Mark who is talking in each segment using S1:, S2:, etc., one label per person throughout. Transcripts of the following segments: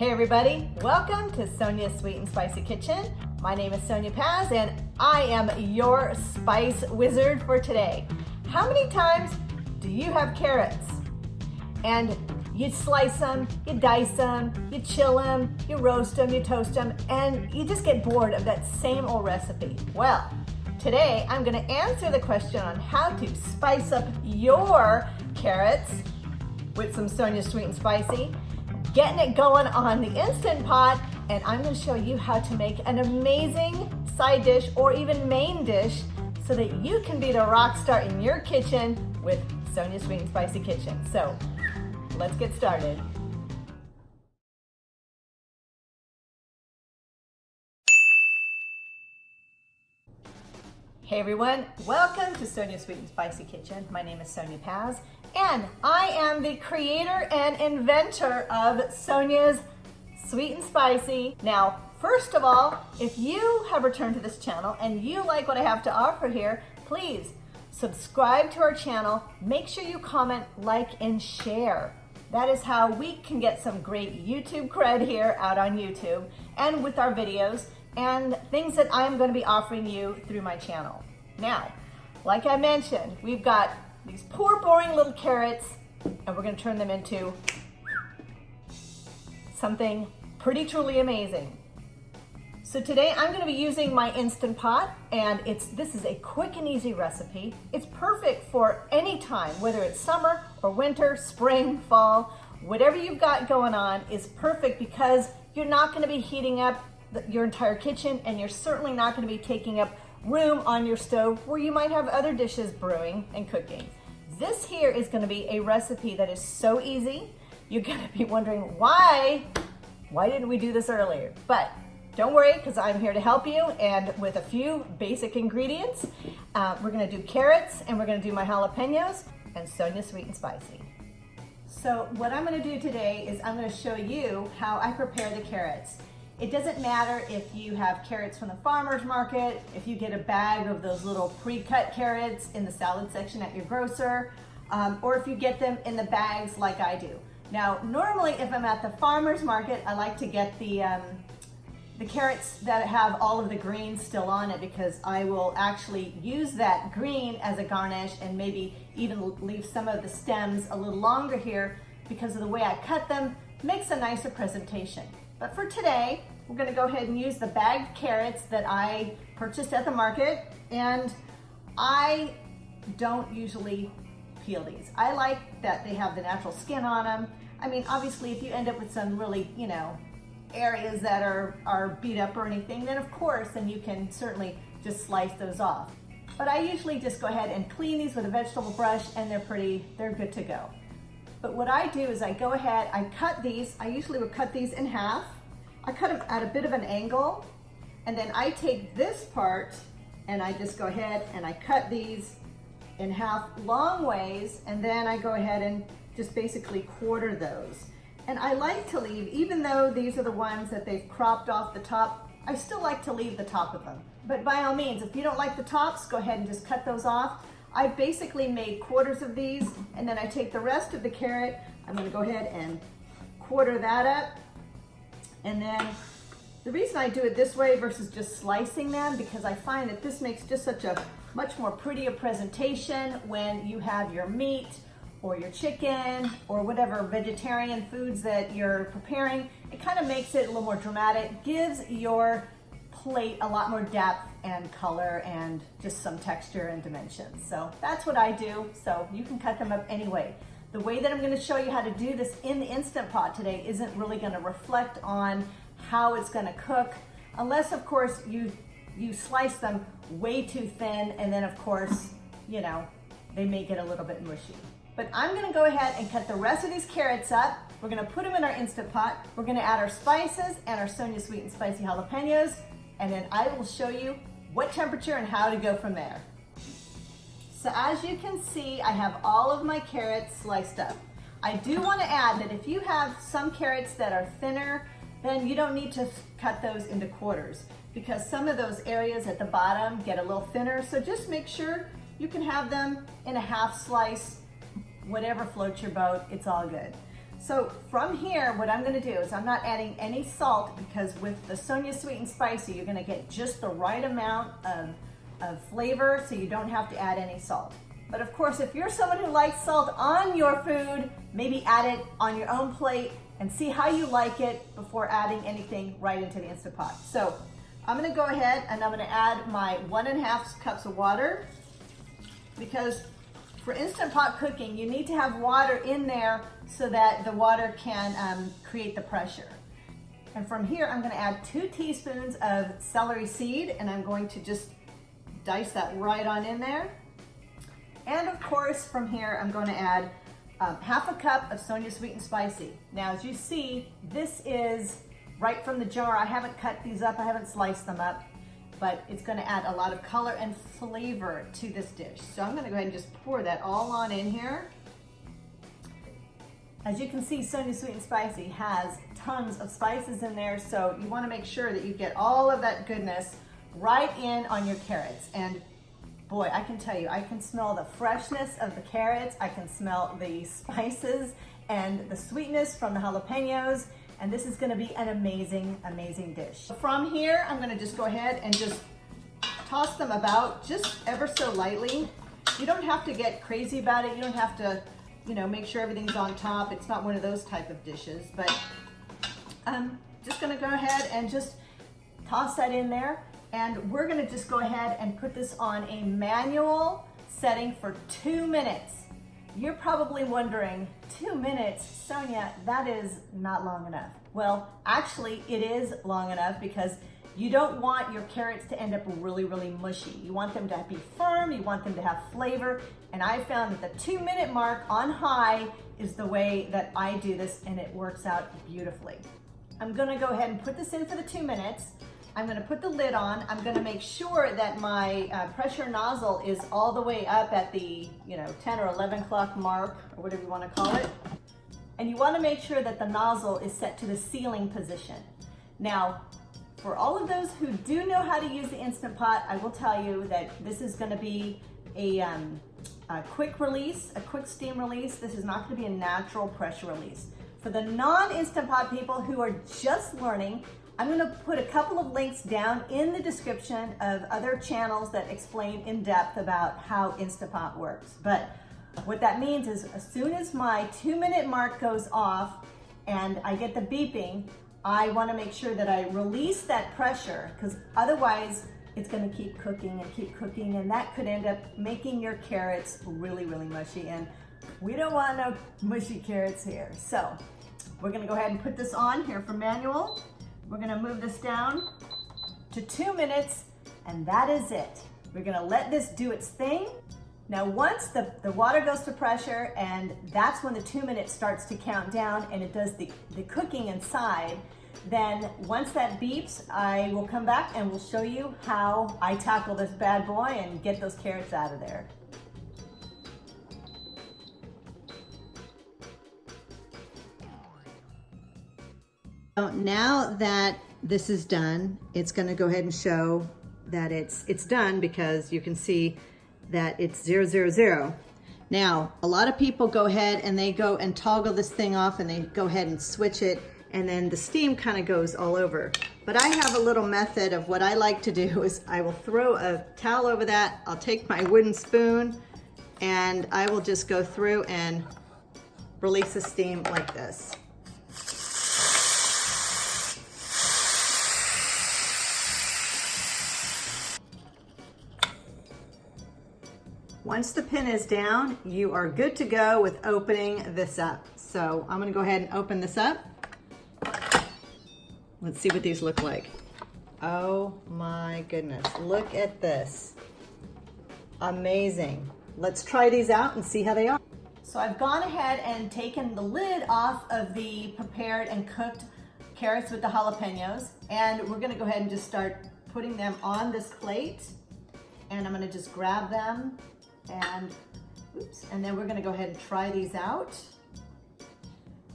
S1: Hey everybody, welcome to Sonia's Sweet and Spicy Kitchen. My name is Sonia Paz and I am your spice wizard for today. How many times do you have carrots? And you slice them, you dice them, you chill them, you roast them, you toast them, and you just get bored of that same old recipe. Well, today I'm going to answer the question on how to spice up your carrots with some Sonia Sweet and Spicy, getting it going on the Instant Pot, and I'm going to show you how to make an amazing side dish or even main dish so that you can be the rock star in your kitchen with Sonia's Sweet and Spicy Kitchen. So let's get started. Hey everyone, welcome to Sonia's Sweet and Spicy Kitchen. My name is Sonia Paz, and I am the creator and inventor of Sonia's Sweet and Spicy. Now, first of all, if you have returned to this channel and you like what I have to offer here, please subscribe to our channel. Make sure you comment, like, and share. That is how we can get some great YouTube cred here out on YouTube and with our videos and things that I'm going to be offering you through my channel. Now, like I mentioned, we've got these poor boring little carrots and we're going to turn them into something pretty truly amazing. So today I'm going to be using my Instant Pot, and this is a quick and easy recipe. It's perfect for any time, whether it's summer or winter, spring, fall, whatever you've got going on is perfect because you're not going to be heating up your entire kitchen, and you're certainly not going to be taking up room on your stove where you might have other dishes brewing and cooking. This here is going to be a recipe that is so easy. You're going to be wondering why didn't we do this earlier? But don't worry, because I'm here to help you, and with a few basic ingredients. We're going to do carrots, and we're going to do my jalapenos and Sonia's Sweet and Spicy. So what I'm going to do today is I'm going to show you how I prepare the carrots. It doesn't matter if you have carrots from the farmer's market, if you get a bag of those little pre-cut carrots in the salad section at your grocer, or if you get them in the bags like I do. Now, normally if I'm at the farmer's market, I like to get the carrots that have all of the green still on it, because I will actually use that green as a garnish and maybe even leave some of the stems a little longer here because of the way I cut them. Makes a nicer presentation. But for today, we're going to go ahead and use the bagged carrots that I purchased at the market, and I don't usually peel these. I like that they have the natural skin on them. I mean, obviously, if you end up with some really, areas that are beat up or anything, then of course, then you can certainly just slice those off. But I usually just go ahead and clean these with a vegetable brush, and they're good to go. But what I do is I go ahead, I cut these. I usually would cut these in half. I cut them at a bit of an angle, and then I take this part and I just go ahead and I cut these in half long ways, and then I go ahead and just basically quarter those. And I like to leave, even though these are the ones that they've cropped off the top, I still like to leave the top of them. But by all means, if you don't like the tops, go ahead and just cut those off. I basically made quarters of these, and then I take the rest of the carrot. I'm going to go ahead and quarter that up. And then the reason I do it this way versus just slicing them, because I find that this makes just such a much more prettier presentation when you have your meat or your chicken or whatever vegetarian foods that you're preparing. It kind of makes it a little more dramatic, gives your plate a lot more depth and color and just some texture and dimensions. So that's what I do. So you can cut them up anyway. The way that I'm going to show you how to do this in the Instant Pot today isn't really going to reflect on how it's going to cook, unless of course you slice them way too thin, and then of course, they may get a little bit mushy. But I'm going to go ahead and cut the rest of these carrots up. We're going to put them in our Instant Pot. We're going to add our spices and our Sonia Sweet and Spicy jalapenos, and then I will show you what temperature and how to go from there. So as you can see, I have all of my carrots sliced up. I do want to add that if you have some carrots that are thinner, then you don't need to cut those into quarters, because some of those areas at the bottom get a little thinner. So just make sure you can have them in a half slice, whatever floats your boat, it's all good. So from here, what I'm gonna do is I'm not adding any salt because with the Sonya Sweet and Spicy, you're gonna get just the right amount of flavor, so you don't have to add any salt. But of course, if you're someone who likes salt on your food, maybe add it on your own plate and see how you like it before adding anything right into the Instant Pot. So I'm gonna go ahead and I'm gonna add my 1.5 cups of water, because for Instant Pot cooking, you need to have water in there so that the water can create the pressure. And from here, I'm gonna add 2 teaspoons of celery seed, and I'm going to just dice that right on in there. And of course, from here, I'm going to add 1/2 cup of Sonya Sweet and Spicy. Now, as you see, this is right from the jar. I haven't cut these up, I haven't sliced them up, but it's going to add a lot of color and flavor to this dish. So I'm going to go ahead and just pour that all on in here. As you can see, Sonya Sweet and Spicy has tons of spices in there, so you want to make sure that you get all of that goodness right in on your carrots. And boy, I can tell you, I can smell the freshness of the carrots, I can smell the spices and the sweetness from the jalapenos, and this is gonna be an amazing, amazing dish. From here, I'm gonna just go ahead and just toss them about just ever so lightly. You don't have to get crazy about it. You don't have to, make sure everything's on top. It's not one of those type of dishes, but I'm just gonna go ahead and just toss that in there. And we're gonna just go ahead and put this on a manual setting for 2 minutes. You're probably wondering, 2 minutes, Sonia, that is not long enough. Well, actually it is long enough, because you don't want your carrots to end up really, really mushy. You want them to be firm, you want them to have flavor, and I found that the 2 minute mark on high is the way that I do this, and it works out beautifully. I'm gonna go ahead and put this in for the 2 minutes. I'm gonna put the lid on. I'm gonna make sure that my pressure nozzle is all the way up at the 10 or 11 o'clock mark, or whatever you wanna call it. And you wanna make sure that the nozzle is set to the sealing position. Now, for all of those who do know how to use the Instant Pot, I will tell you that this is gonna be a quick release, a quick steam release. This is not gonna be a natural pressure release. For the non-Instant Pot people who are just learning, I'm gonna put a couple of links down in the description of other channels that explain in depth about how Instant Pot works. But what that means is, as soon as my 2 minute mark goes off and I get the beeping, I wanna make sure that I release that pressure, because otherwise it's gonna keep cooking, and that could end up making your carrots really, really mushy. And we don't want no mushy carrots here. So we're gonna go ahead and put this on here for manual. We're gonna move this down to 2 minutes, and that is it. We're gonna let this do its thing. Now, once the water goes to pressure, and that's when the 2 minutes starts to count down and it does the cooking inside, then once that beeps, I will come back and we'll show you how I tackle this bad boy and get those carrots out of there. Now that this is done, it's going to go ahead and show that it's done, because you can see that it's 000. Now, a lot of people go ahead and they go and toggle this thing off, and they go ahead and switch it, and then the steam kind of goes all over. But I have a little method of what I like to do is I will throw a towel over that. I'll take my wooden spoon and I will just go through and release the steam like this. Once the pin is down, you are good to go with opening this up. So I'm gonna go ahead and open this up. Let's see what these look like. Oh my goodness, look at this. Amazing. Let's try these out and see how they are. So I've gone ahead and taken the lid off of the prepared and cooked carrots with the jalapenos, and we're gonna go ahead and just start putting them on this plate. And I'm gonna just grab them and then we're gonna go ahead and try these out.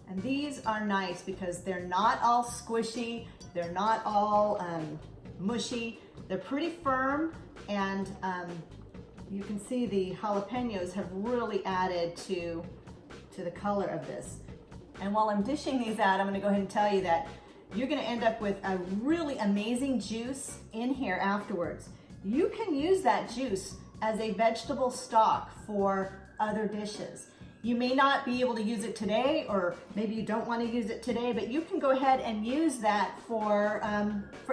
S1: And these are nice because they're not all squishy, they're not all mushy, they're pretty firm, and you can see the jalapenos have really added to the color of this. And while I'm dishing these out, I'm gonna go ahead and tell you that you're gonna end up with a really amazing juice in here afterwards. You can use that juice as a vegetable stock for other dishes. You may not be able to use it today, or maybe you don't want to use it today, but you can go ahead and use that for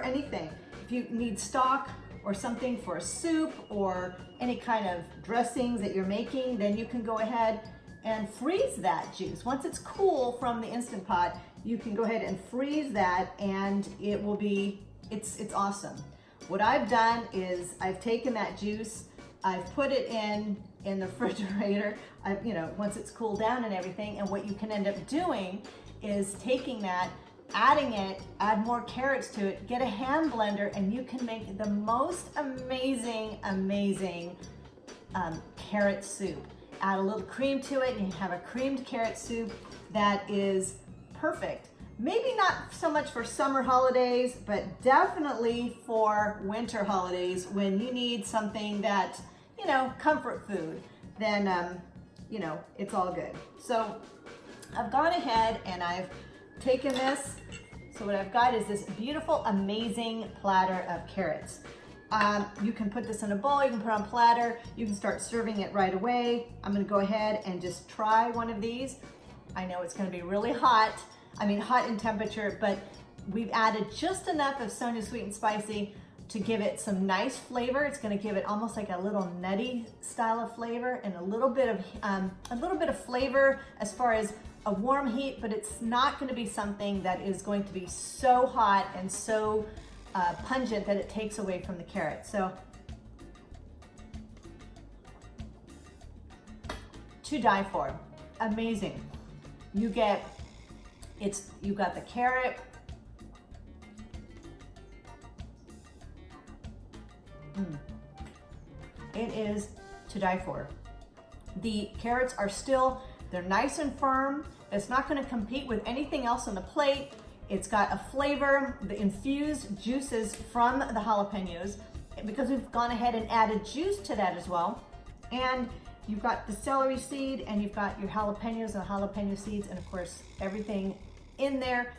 S1: anything. If you need stock or something for a soup or any kind of dressings that you're making, then you can go ahead and freeze that juice. Once it's cool from the Instant Pot, you can go ahead and freeze that, and it will be, it's awesome. What I've done is I've taken that juice, I've put it in the refrigerator, once it's cooled down and everything, and what you can end up doing is taking that, adding it, add more carrots to it, get a hand blender, and you can make the most amazing carrot soup. Add a little cream to it, and you have a creamed carrot soup that is perfect. Maybe not so much for summer holidays, but definitely for winter holidays when you need something that, comfort food, then, it's all good. So I've gone ahead and I've taken this. So what I've got is this beautiful, amazing platter of carrots. You can put this in a bowl, you can put it on a platter, you can start serving it right away. I'm gonna go ahead and just try one of these. I know it's gonna be really hot, hot in temperature, but we've added just enough of Sonia Sweet and Spicy to give it some nice flavor. It's gonna give it almost like a little nutty style of flavor, and a little bit of flavor as far as a warm heat, but it's not gonna be something that is going to be so hot and so pungent that it takes away from the carrot. So to die for, amazing. You've got the carrot, it is to die for. The carrots are still, they're nice and firm. It's not going to compete with anything else on the plate. It's got a flavor, the infused juices from the jalapenos, because we've gone ahead and added juice to that as well. And you've got the celery seed, and you've got your jalapenos and the jalapeno seeds, and of course everything in there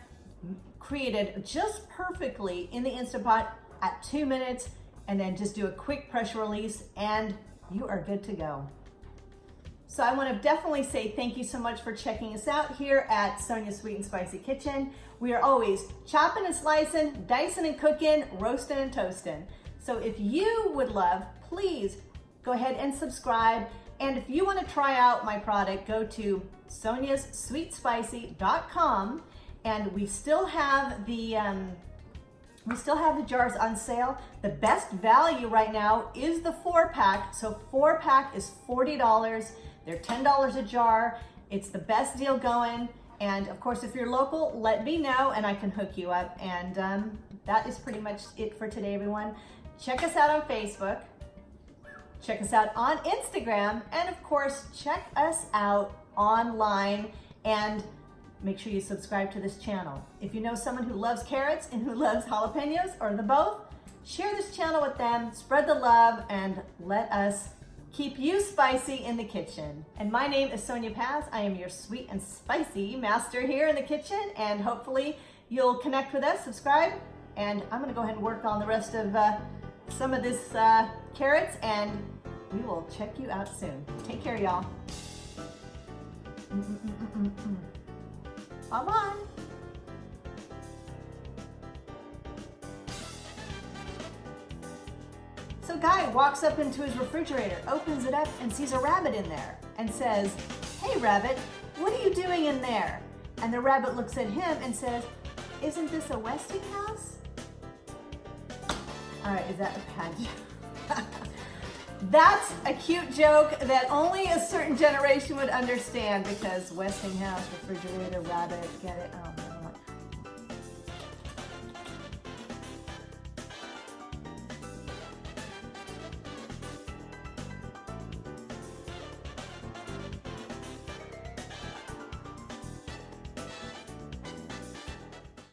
S1: created just perfectly in the Instant Pot at 2 minutes, and then just do a quick pressure release and you are good to go. So I want to definitely say thank you so much for checking us out here at Sonia's Sweet and Spicy Kitchen. We are always chopping and slicing, dicing and cooking, roasting and toasting. So if you would love, please go ahead and subscribe. And if you want to try out my product, go to soniassweetspicy.com, and we still have the jars on sale. The best value right now is the 4-pack. So 4-pack is $40. They're $10 a jar. It's the best deal going. And of course, if you're local, let me know and I can hook you up. And that is pretty much it for today, everyone. Check us out on Facebook. Check us out on Instagram. And of course, check us out online, and make sure you subscribe to this channel. If you know someone who loves carrots and who loves jalapenos, or the both, share this channel with them, spread the love, and let us keep you spicy in the kitchen. And my name is Sonia Paz. I am your sweet and spicy master here in the kitchen, and hopefully you'll connect with us, subscribe, and I'm gonna go ahead and work on the rest of some of this carrots, and we will check you out soon. Take care, y'all. Bye-bye. So Guy walks up into his refrigerator, opens it up, and sees a rabbit in there and says, "Hey rabbit, what are you doing in there?" And the rabbit looks at him and says, "Isn't this a Westinghouse?" All right, is that a bad joke? That's a cute joke that only a certain generation would understand, because Westinghouse, refrigerator, rabbit, get it? Oh.